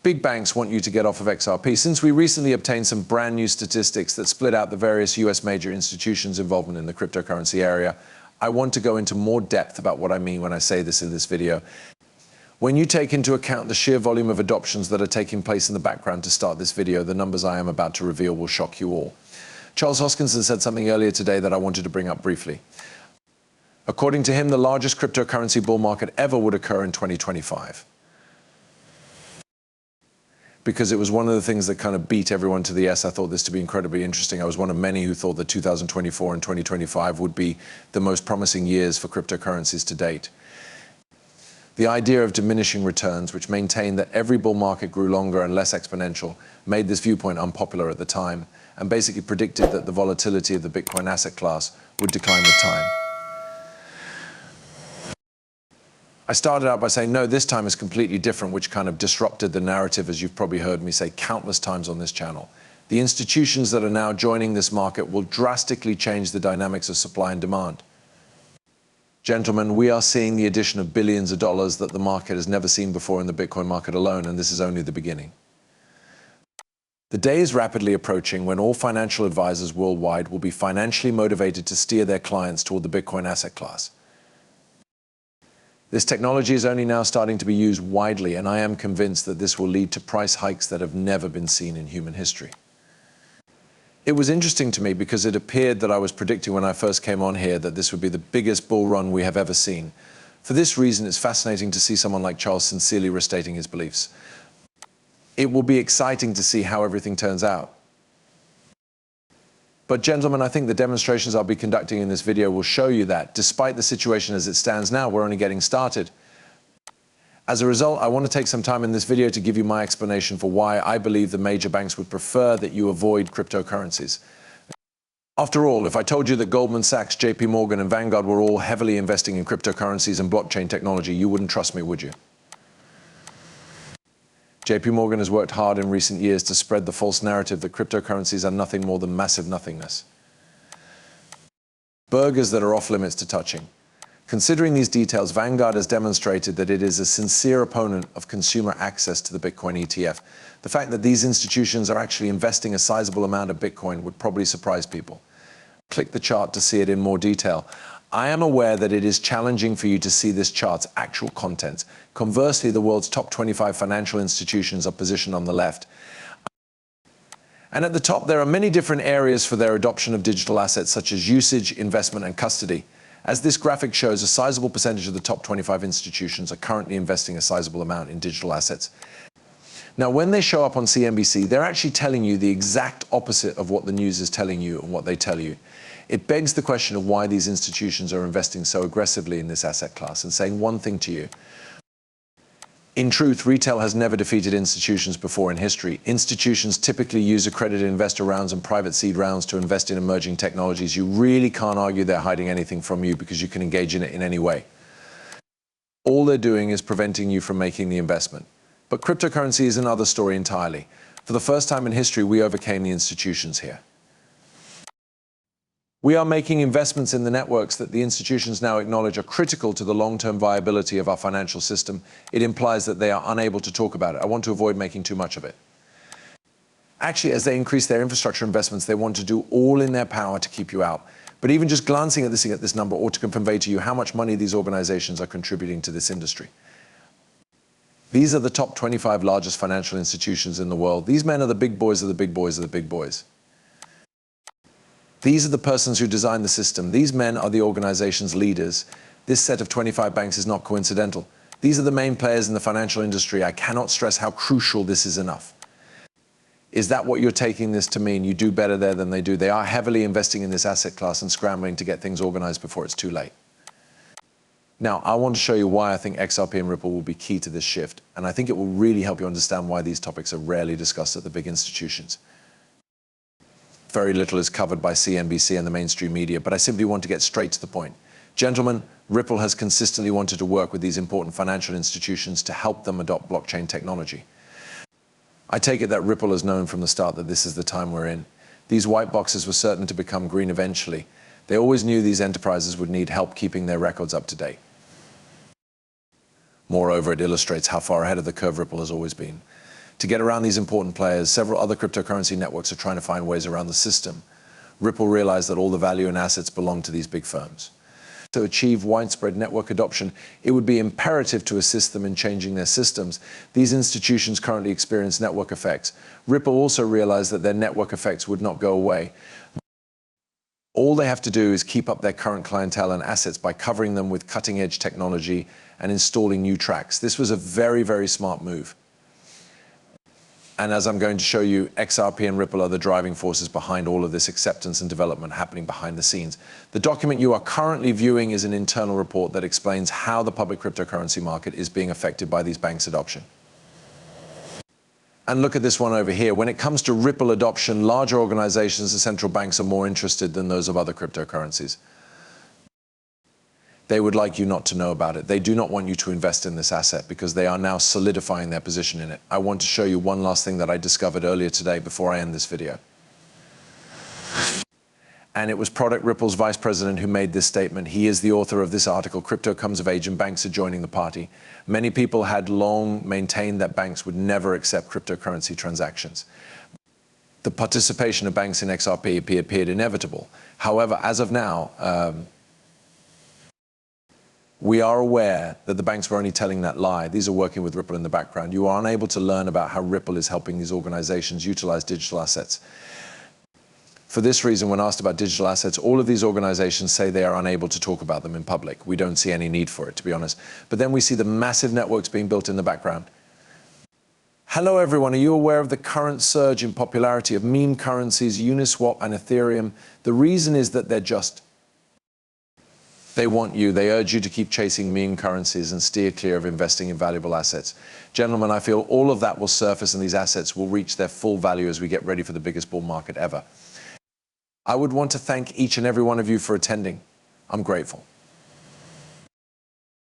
Big banks want you to get off of XRP. Since we recently obtained some brand new statistics that split out the various US major institutions' involvement in the cryptocurrency area, I want to go into more depth about what I mean when I say this in this video. When you take into account the sheer volume of adoptions that are taking place in the background to start this video, the numbers I am about to reveal will shock you all. Charles Hoskinson said something earlier today that I wanted to bring up briefly. According to him, the largest cryptocurrency bull market ever would occur in 2025. Because it was one of the things that kind of beat everyone to the S. I thought this to be incredibly interesting. I was one of many who thought that 2024 and 2025 would be the most promising years for cryptocurrencies to date. The idea of diminishing returns, which maintained that every bull market grew longer and less exponential, made this viewpoint unpopular at the time, and basically predicted that the volatility of the Bitcoin asset class would decline with time. I started out by saying, no, this time is completely different, which kind of disrupted the narrative, as you've probably heard me say countless times on this channel. The institutions that are now joining this market will drastically change the dynamics of supply and demand. Gentlemen, we are seeing the addition of billions of dollars that the market has never seen before in the Bitcoin market alone, and this is only the beginning. The day is rapidly approaching when all financial advisors worldwide will be financially motivated to steer their clients toward the Bitcoin asset class. This technology is only now starting to be used widely, and I am convinced that this will lead to price hikes that have never been seen in human history. It was interesting to me because it appeared that I was predicting when I first came on here that this would be the biggest bull run we have ever seen. For this reason, it's fascinating to see someone like Charles sincerely restating his beliefs. It will be exciting to see how everything turns out. But gentlemen, I think the demonstrations I'll be conducting in this video will show you that, despite the situation as it stands now, we're only getting started. As a result, I want to take some time in this video to give you my explanation for why I believe the major banks would prefer that you avoid cryptocurrencies. After all, if I told you that Goldman Sachs, JP Morgan, and Vanguard were all heavily investing in cryptocurrencies and blockchain technology, you wouldn't trust me, would you? JP Morgan has worked hard in recent years to spread the false narrative that cryptocurrencies are nothing more than massive nothingness. Burgers that are off limits to touching. Considering these details, Vanguard has demonstrated that it is a sincere opponent of consumer access to the Bitcoin ETF. The fact that these institutions are actually investing a sizable amount of Bitcoin would probably surprise people. Click the chart to see it in more detail. I am aware that it is challenging for you to see this chart's actual content. Conversely, the world's top 25 financial institutions are positioned on the left. And at the top, there are many different areas for their adoption of digital assets, such as usage, investment, and custody. As this graphic shows, a sizable percentage of the top 25 institutions are currently investing a sizable amount in digital assets. Now, when they show up on CNBC, they're actually telling you the exact opposite of what the news is telling you and what they tell you. It begs the question of why these institutions are investing so aggressively in this asset class and saying one thing to you. In truth, retail has never defeated institutions before in history. Institutions typically use accredited investor rounds and private seed rounds to invest in emerging technologies. You really can't argue they're hiding anything from you because you can engage in it in any way. All they're doing is preventing you from making the investment. But cryptocurrency is another story entirely. For the first time in history, we overcame the institutions here. We are making investments in the networks that the institutions now acknowledge are critical to the long-term viability of our financial system. It implies that they are unable to talk about it. I want to avoid making too much of it. Actually, as they increase their infrastructure investments, they want to do all in their power to keep you out. But even just glancing at this number ought to convey to you how much money these organizations are contributing to this industry. These are the top 25 largest financial institutions in the world. These men are the big boys of the big boys of the big boys. These are the persons who designed the system. These men are the organization's leaders. This set of 25 banks is not coincidental. These are the main players in the financial industry. I cannot stress how crucial this is enough. Is that what you're taking this to mean? You do better there than they do. They are heavily investing in this asset class and scrambling to get things organized before it's too late. Now, I want to show you why I think XRP and Ripple will be key to this shift, and I think it will really help you understand why these topics are rarely discussed at the big institutions. Very little is covered by CNBC and the mainstream media, but I simply want to get straight to the point. Gentlemen, Ripple has consistently wanted to work with these important financial institutions to help them adopt blockchain technology. I take it that Ripple has known from the start that this is the time we're in. These white boxes were certain to become green eventually. They always knew these enterprises would need help keeping their records up to date. Moreover, it illustrates how far ahead of the curve Ripple has always been. To get around these important players, several other cryptocurrency networks are trying to find ways around the system. Ripple realized that all the value and assets belong to these big firms. To achieve widespread network adoption, it would be imperative to assist them in changing their systems. These institutions currently experience network effects. Ripple also realized that their network effects would not go away. All they have to do is keep up their current clientele and assets by covering them with cutting-edge technology and installing new tracks. This was a very, very smart move. And as I'm going to show you, XRP and Ripple are the driving forces behind all of this acceptance and development happening behind the scenes. The document you are currently viewing is an internal report that explains how the public cryptocurrency market is being affected by these banks' adoption. And look at this one over here. When it comes to Ripple adoption, larger organizations and central banks are more interested than those of other cryptocurrencies. They would like you not to know about it. They do not want you to invest in this asset because they are now solidifying their position in it. I want to show you one last thing that I discovered earlier today before I end this video. And it was Product Ripple's vice president who made this statement. He is the author of this article, Crypto Comes of Age and Banks Are Joining the Party. Many people had long maintained that banks would never accept cryptocurrency transactions. The participation of banks in XRP appeared inevitable. However, as of now, we are aware that the banks were only telling that lie. These are working with Ripple in the background. You are unable to learn about how Ripple is helping these organizations utilize digital assets. For this reason, when asked about digital assets, all of these organizations say they are unable to talk about them in public. We don't see any need for it, to be honest. But then we see the massive networks being built in the background. Hello, everyone. Are you aware of the current surge in popularity of meme currencies, Uniswap and Ethereum? The reason is that they want you. They urge you to keep chasing meme currencies and steer clear of investing in valuable assets. Gentlemen, I feel all of that will surface and these assets will reach their full value as we get ready for the biggest bull market ever. I would want to thank each and every one of you for attending. I'm grateful.